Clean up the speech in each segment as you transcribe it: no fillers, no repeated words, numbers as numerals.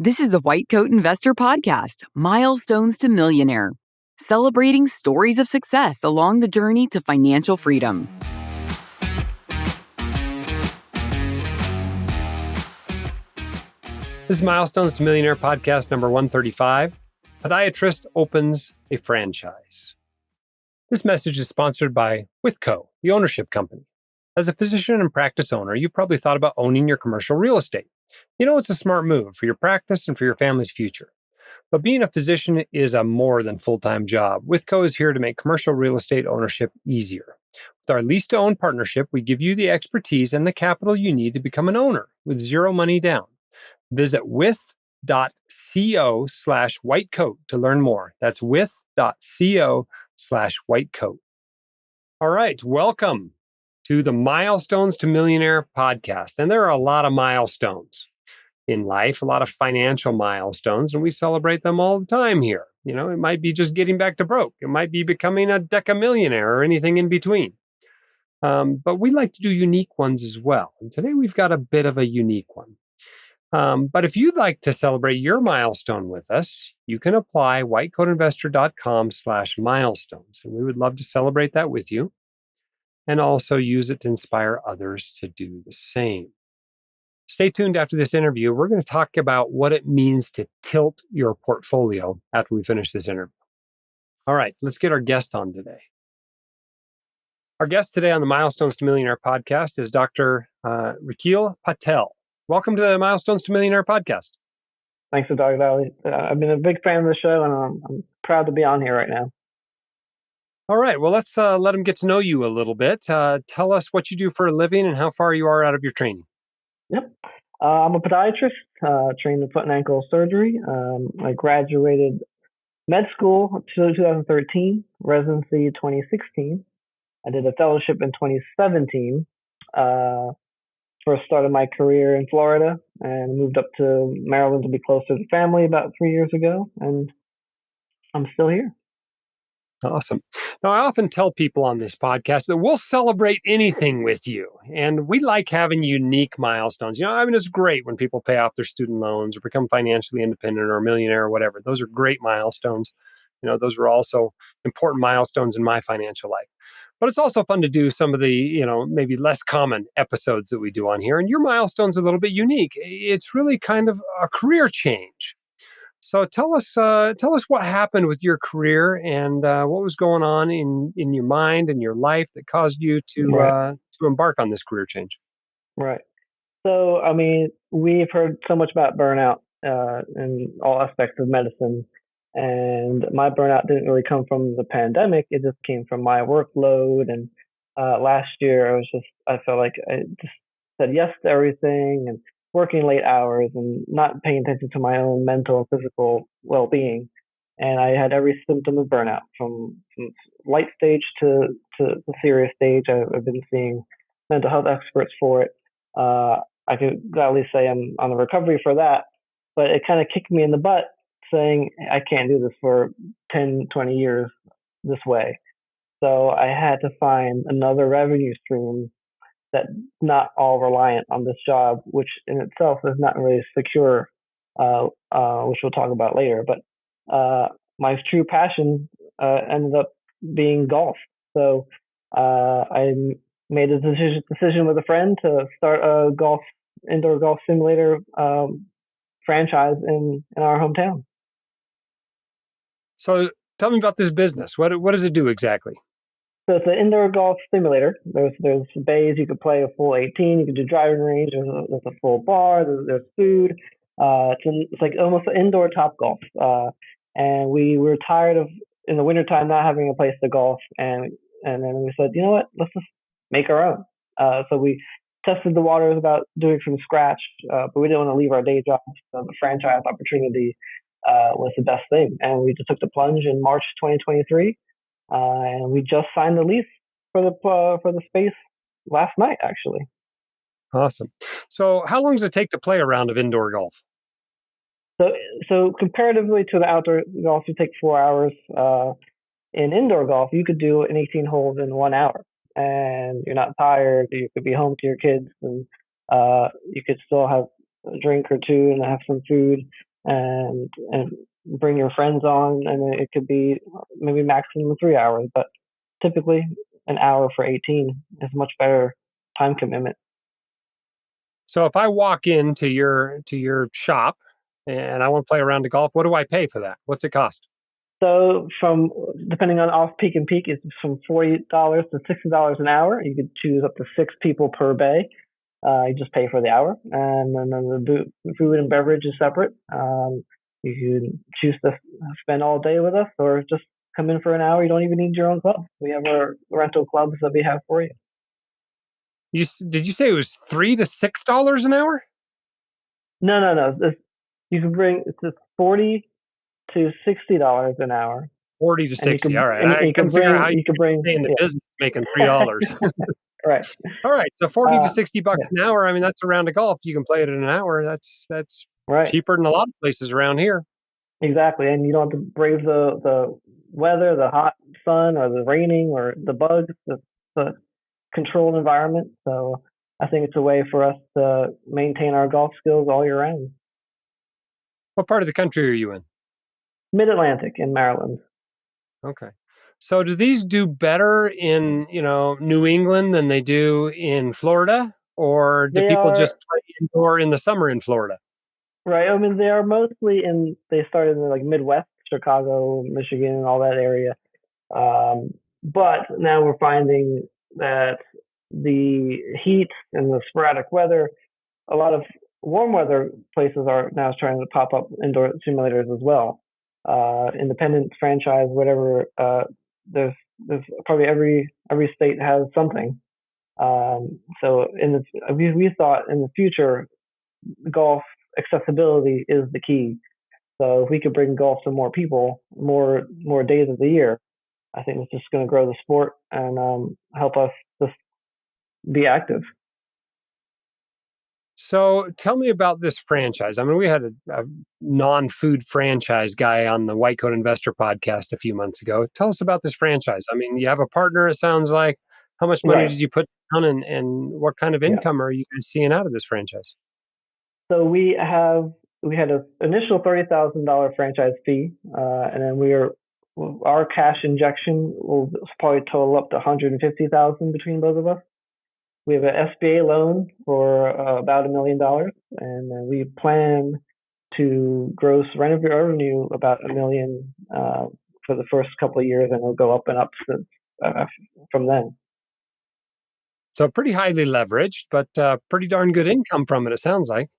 This is the White Coat Investor Podcast, Milestones to Millionaire, celebrating stories of success along the journey to financial freedom. This is Milestones to Millionaire Podcast number 135. Podiatrist opens a franchise. This message is sponsored by WithCo, the ownership company. As a physician and practice owner, you've probably thought about owning your commercial real estate. You know, it's a smart move for your practice and for your family's future. But being a physician is a more than full-time job. WithCo is here to make commercial real estate ownership easier. With our lease-to-own partnership, we give you the expertise and the capital you need to become an owner with zero money down. Visit with.co/whitecoat to learn more. That's with.co/whitecoat. All right, welcome to the Milestones to Millionaire podcast. And there are a lot of milestones in life, a lot of financial milestones, and we celebrate them all the time here. You know, it might be just getting back to broke. It might be becoming a decamillionaire or anything in between. But we like to do unique ones as well. And today we've got a bit of a unique one. But if you'd like to celebrate your milestone with us, you can apply whitecoatinvestor.com/milestones. And we would love to celebrate that with you and also use it to inspire others to do the same. Stay tuned after this interview. We're going to talk about what it means to tilt your portfolio after we finish this interview. All right, let's get our guest on today. Our guest today on the Milestones to Millionaire podcast is Dr. Rakeel Patel. Welcome to the Milestones to Millionaire podcast. Thanks for Dr. Valley. I've been a big fan of the show, and I'm proud to be on here right now. All right. Well, let's let them get to know you a little bit. Tell us what you do for a living and how far you are out of your training. Yep. I'm a podiatrist, trained in foot and ankle surgery. I graduated med school 2013, residency 2016. I did a fellowship in 2017. First started my career in Florida and moved up to Maryland to be closer to family about 3 years ago, and I'm still here. Awesome. Now, I often tell people on this podcast that we'll celebrate anything with you, and we like having unique milestones. You know, I mean, it's great when people pay off their student loans or become financially independent or a millionaire or whatever. Those are great milestones. You know, those were also important milestones in my financial life. But it's also fun to do some of the, you know, maybe less common episodes that we do on here. And your milestone's a little bit unique. It's really kind of a career change. So tell us what happened with your career and what was going on in your mind and your life that caused you to embark on this career change. Right. So, I mean, we've heard so much about burnout in all aspects of medicine. And my burnout didn't really come from the pandemic. It just came from my workload. And last year, I felt like I just said yes to everything and working late hours and not paying attention to my own mental and physical well-being. And I had every symptom of burnout from light stage to the serious stage. I've been seeing mental health experts for it. I could gladly say I'm on the recovery for that, but it kind of kicked me in the butt saying I can't do this for 10, 20 years this way. So I had to find another revenue stream that's not all reliant on this job, which in itself is not really secure, which we'll talk about later. But my true passion ended up being golf. So I made a decision with a friend to start a indoor golf simulator franchise in our hometown. So tell me about this business. What does it do exactly? So it's an indoor golf simulator. There's bays you could play a full 18. You can do driving range. There's a full bar. There's food. It's like almost an indoor top golf. And we were tired of in the wintertime not having a place to golf. And then we said, you know what? Let's just make our own. So we tested the waters about doing from scratch, but we didn't want to leave our day jobs. So the franchise opportunity was the best thing. And we just took the plunge in March 2023. And we just signed the lease for the space last night, actually. Awesome. So how long does it take to play a round of indoor golf? So comparatively to the outdoor golf, you take 4 hours. In indoor golf, you could do an 18 holes in 1 hour, and you're not tired. You could be home to your kids, and you could still have a drink or two and have some food. and bring your friends on, and it could be maybe maximum 3 hours, but typically an hour for 18 is much better time commitment. So if I walk into your shop and I want to play around the golf, what do I pay for that? What's it cost? So from depending on off peak and peak, it's from $40 to $60 an hour. You could choose up to 6 people per bay. You just pay for the hour, and then the food and beverage is separate. You can choose to spend all day with us, or just come in for an hour. You don't even need your own club. We have our rental clubs that we have for you. Did you say it was $3 to $6 an hour? No, no, no. You can bring it's just $40 to $60 an hour, 40 to 60. All right. I you couldn't can figure out how you you can could bring stay in the yeah. business making $3. Right. All right. So 40 to Uh, 60 bucks yeah, an hour. I mean, that's a round of golf. You can play it in an hour. That's right. cheaper than a lot of places around here. Exactly, and you don't have to brave the weather, the hot sun, or the raining, or the bugs. The controlled environment. So I think it's a way for us to maintain our golf skills all year round. What part of the country are you in? Mid Atlantic in Maryland. Okay. So do these do better in, New England than they do in Florida? Or do They people just are play indoor in the summer in Florida? right. I mean, they are mostly in. They started in like Midwest, Chicago, Michigan, all that area. Um, but now we're finding that the heat and the sporadic weather, a lot of warm weather places are now starting to pop up indoor simulators as well. Independent franchise, whatever. There's probably every state has something. So we thought in the future golf accessibility is the key. So if we could bring golf to more people, more days of the year, I think it's just going to grow the sport and help us just be active. So tell me about this franchise. I mean, we had a non-food franchise guy on the White Coat Investor podcast a few months ago. Tell us about this franchise. I mean, you have a partner, it sounds like. How much money Right. did you put down and what kind of Yeah. income are you guys seeing out of this franchise? So we had an initial $30,000 franchise fee, and then our cash injection will probably total up to 150,000 between both of us. We have an SBA loan for about $1 million, and we plan to gross revenue about $1 million for the first couple of years, and it'll go up and up uh, from then. So pretty highly leveraged, but pretty darn good income from it, it sounds like.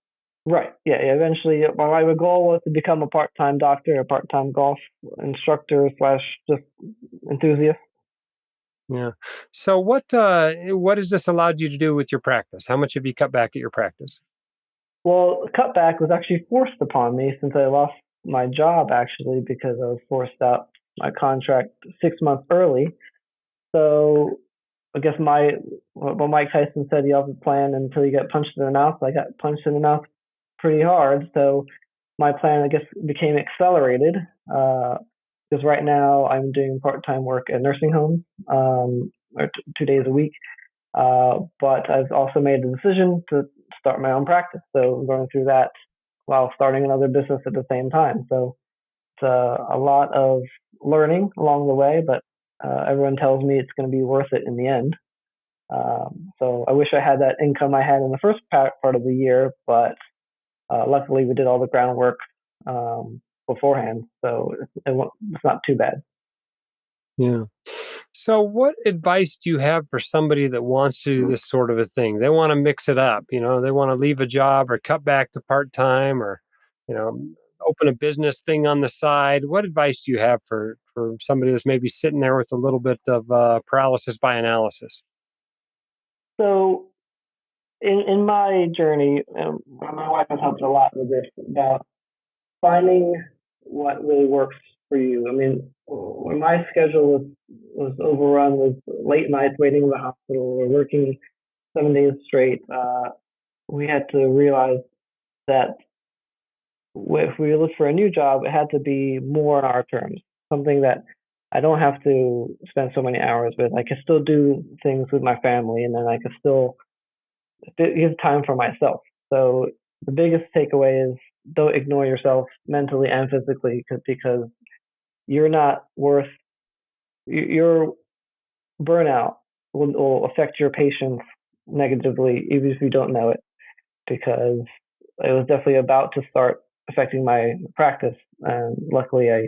Right. Yeah. Eventually, my goal was to become a part-time doctor, a part-time golf instructor slash just enthusiast. Yeah. So what has this allowed you to do with your practice? How much have you cut back at your practice? Well, cutback was actually forced upon me since I lost my job actually because I was forced out my contract 6 months early. So I guess Mike Tyson said, you have a plan until you get punched in the mouth. I got punched in the mouth pretty hard. So my plan, I guess, became accelerated because right now I'm doing part-time work at nursing homes, or 2 days a week. But I've also made the decision to start my own practice. So I'm going through that while starting another business at the same time. So it's a lot of learning along the way, but everyone tells me it's going to be worth it in the end. So I wish I had that income I had in the first part of the year, but luckily we did all the groundwork beforehand, so it's not too bad. Yeah. So what advice do you have for somebody that wants to do this sort of a thing? They want to mix it up, they want to leave a job or cut back to part-time or, you know, open a business thing on the side. What advice do you have for somebody that's maybe sitting there with a little bit of paralysis by analysis? So in my journey, my wife has helped a lot with this about finding what really works for you. I mean, when my schedule was overrun with late nights waiting in the hospital or working 7 days straight, we had to realize that if we look for a new job, it had to be more on our terms, something that I don't have to spend so many hours with. I can still do things with my family, and then I can still give time for myself. So the biggest takeaway is don't ignore yourself mentally and physically because you're not worth your burnout will affect your patients negatively even if you don't know it, because it was definitely about to start affecting my practice, and luckily I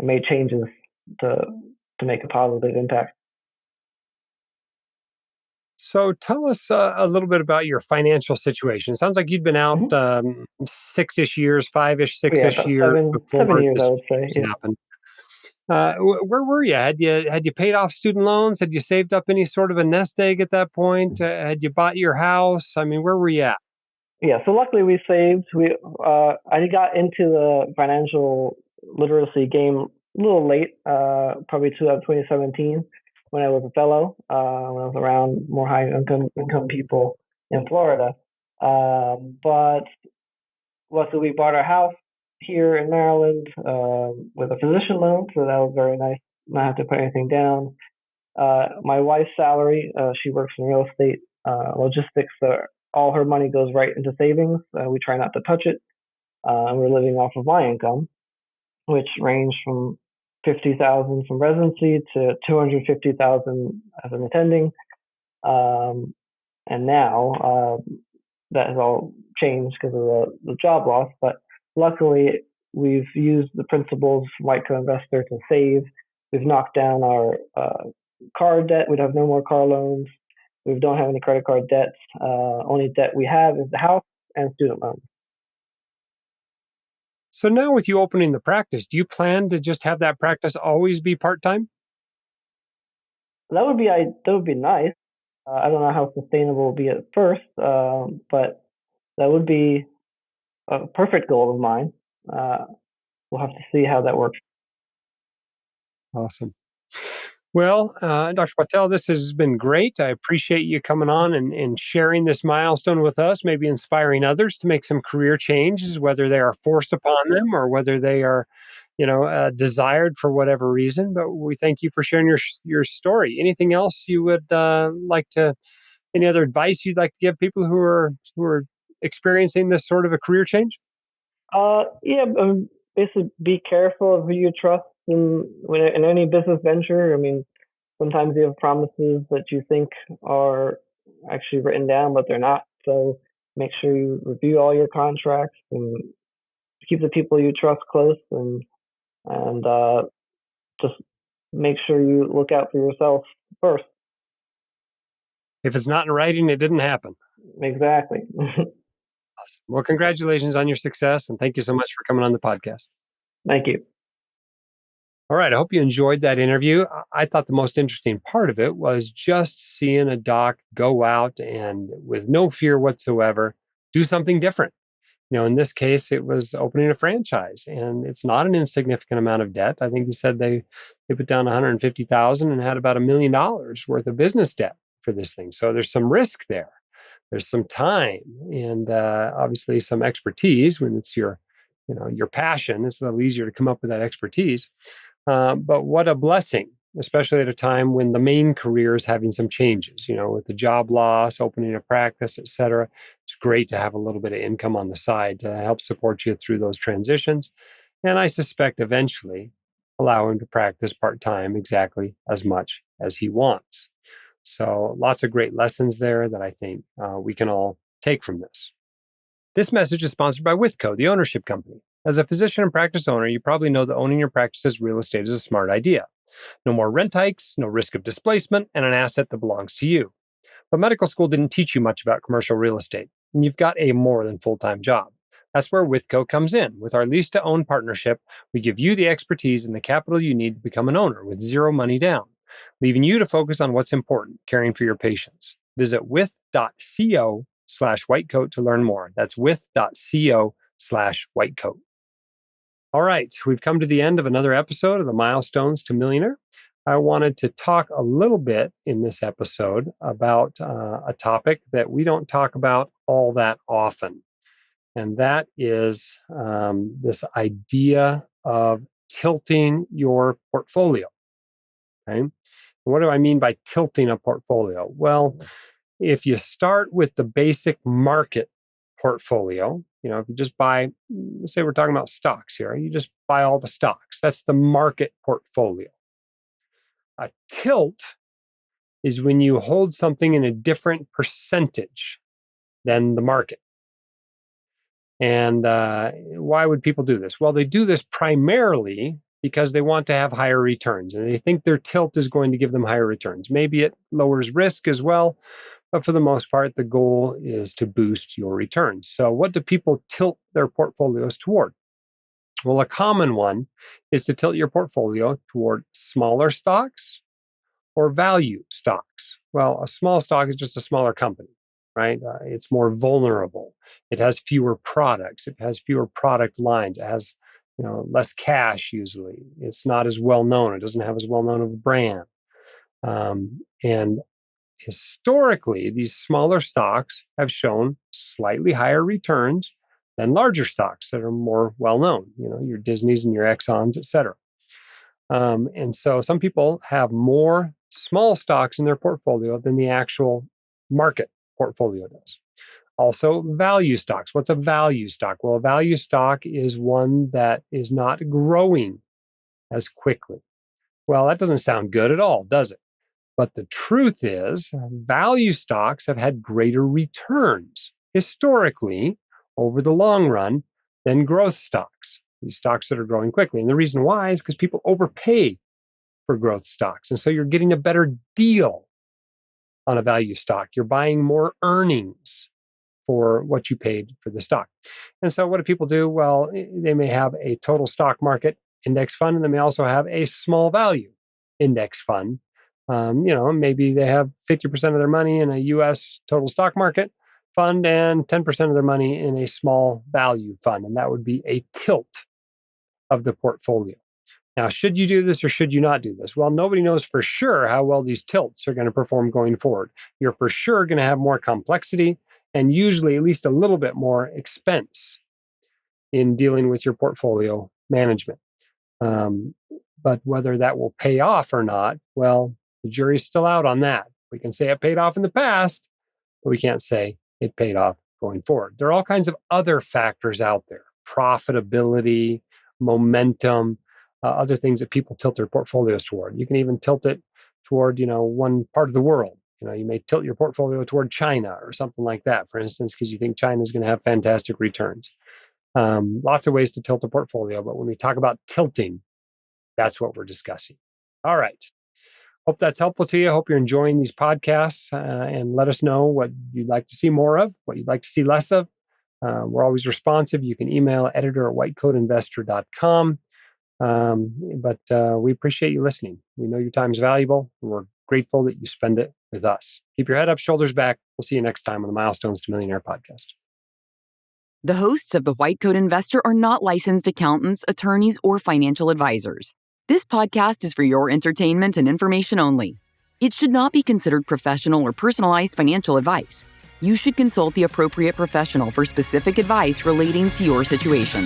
made changes to to make a positive impact. So tell us a little bit about your financial situation. It sounds like you'd been out Mm-hmm. 6-ish years, 5-ish, Yeah, 6-ish about years seven before years, I this would say. Yeah. happened. Where were you? Had you paid off student loans? Had you saved up any sort of a nest egg at that point? Had you bought your house? I mean, where were you at? Yeah, so luckily we saved. I got into the financial literacy game a little late, probably 2017 when I was a fellow, when I was around more high income people in Florida. But luckily we bought our house here in Maryland with a physician loan, so that was very nice. Not have to put anything down. My wife's salary, she works in real estate, logistics. So all her money goes right into savings. We try not to touch it. And we're living off of my income, which range from 50,000 from residency to 250,000 as an attending. Um, and now that has all changed because of the job loss. But luckily, we've used the principles from White Co-Investor to save. We've knocked down our car debt. We have no more car loans. We don't have any credit card debts. Only debt we have is the house and student loans. So now with you opening the practice, do you plan to just have that practice always be part-time? That would be nice. I don't know how sustainable it will be at first, but that would be a perfect goal of mine. Uh, we'll have to see how that works. Awesome. Well, Dr. Patel, this has been great. I appreciate you coming on and sharing this milestone with us, maybe inspiring others to make some career changes, whether they are forced upon them or whether they are, desired for whatever reason. But we thank you for sharing your story. Anything else you would like to? Any other advice you'd like to give people who are experiencing this sort of a career change? Yeah, basically be careful of who you trust in any business venture. I mean, sometimes you have promises that you think are actually written down, but they're not. So make sure you review all your contracts and keep the people you trust close, and just make sure you look out for yourself first. If it's not in writing, it didn't happen. Exactly. Awesome. Well, congratulations on your success, and thank you so much for coming on the podcast. Thank you. All right. I hope you enjoyed that interview. I thought the most interesting part of it was just seeing a doc go out and with no fear whatsoever, do something different. In this case, it was opening a franchise, and it's not an insignificant amount of debt. I think he said they put down 150,000 and had about $1 million worth of business debt for this thing. So there's some risk there. There's some time, and obviously some expertise. When it's your passion, it's a little easier to come up with that expertise. But what a blessing, especially at a time when the main career is having some changes, with the job loss, opening a practice, et cetera. It's great to have a little bit of income on the side to help support you through those transitions. And I suspect eventually allow him to practice part time exactly as much as he wants. So lots of great lessons there that I think we can all take from this. This message is sponsored by Withco, the ownership company. As a physician and practice owner, you probably know that owning your practice as real estate is a smart idea. No more rent hikes, no risk of displacement, and an asset that belongs to you. But medical school didn't teach you much about commercial real estate, and you've got a more than full-time job. That's where Withco comes in. With our lease to own partnership, we give you the expertise and the capital you need to become an owner with zero money down, leaving you to focus on what's important, caring for your patients. Visit with.co/whitecoat to learn more. That's with.co/whitecoat. All right, we've come to the end of another episode of the Milestones to Millionaire. I wanted to talk a little bit in this episode about a topic that we don't talk about all that often, and that is this idea of tilting your portfolio. Okay, what do I mean by tilting a portfolio? Well, if you start with the basic market portfolio, If you just buy, let's say we're talking about stocks here, you just buy all the stocks. That's the market portfolio. A tilt is when you hold something in a different percentage than the market. And why would people do this? Well, they do this primarily because they want to have higher returns and they think their tilt is going to give them higher returns. Maybe it lowers risk as well, but for the most part, the goal is to boost your returns. So what do people tilt their portfolios toward? Well, a common one is to tilt your portfolio toward smaller stocks or value stocks. Well, a small stock is just a smaller company, right? It's more vulnerable. It has fewer products. It has fewer product lines. It has less cash usually. It's not as well known. It doesn't have as well known of a brand. And historically, these smaller stocks have shown slightly higher returns than larger stocks that are more well known. Your Disneys and your Exxons, et cetera. And so some people have more small stocks in their portfolio than the actual market portfolio does. Also, value stocks. What's a value stock? Well, a value stock is one that is not growing as quickly. Well, that doesn't sound good at all, does it? But the truth is, value stocks have had greater returns historically over the long run than growth stocks, these stocks that are growing quickly. And the reason why is because people overpay for growth stocks. And so you're getting a better deal on a value stock. You're buying more earnings for what you paid for the stock. And so what do people do? Well, they may have a total stock market index fund, and they may also have a small value index fund. Maybe they have 50% of their money in a U.S. total stock market fund and 10% of their money in a small value fund. And that would be a tilt of the portfolio. Now, should you do this or should you not do this? Well, nobody knows for sure how well these tilts are going to perform going forward. You're for sure going to have more complexity and usually at least a little bit more expense in dealing with your portfolio management. But whether that will pay off or not, well, the jury's still out on that. We can say it paid off in the past, but we can't say it paid off going forward. There are all kinds of other factors out there: profitability, momentum, other things that people tilt their portfolios toward. You can even tilt it toward, one part of the world. You may tilt your portfolio toward China or something like that, for instance, because you think China is going to have fantastic returns. Lots of ways to tilt a portfolio, but when we talk about tilting, that's what we're discussing. All right. Hope that's helpful to you. Hope you're enjoying these podcasts and let us know what you'd like to see more of, what you'd like to see less of. We're always responsive. You can email editor@whitecoatinvestor.com. But we appreciate you listening. We know your time is valuable, and we're grateful that you spend it with us. Keep your head up, shoulders back. We'll see you next time on the Milestones to Millionaire podcast. The hosts of The White Coat Investor are not licensed accountants, attorneys, or financial advisors. This podcast is for your entertainment and information only. It should not be considered professional or personalized financial advice. You should consult the appropriate professional for specific advice relating to your situation.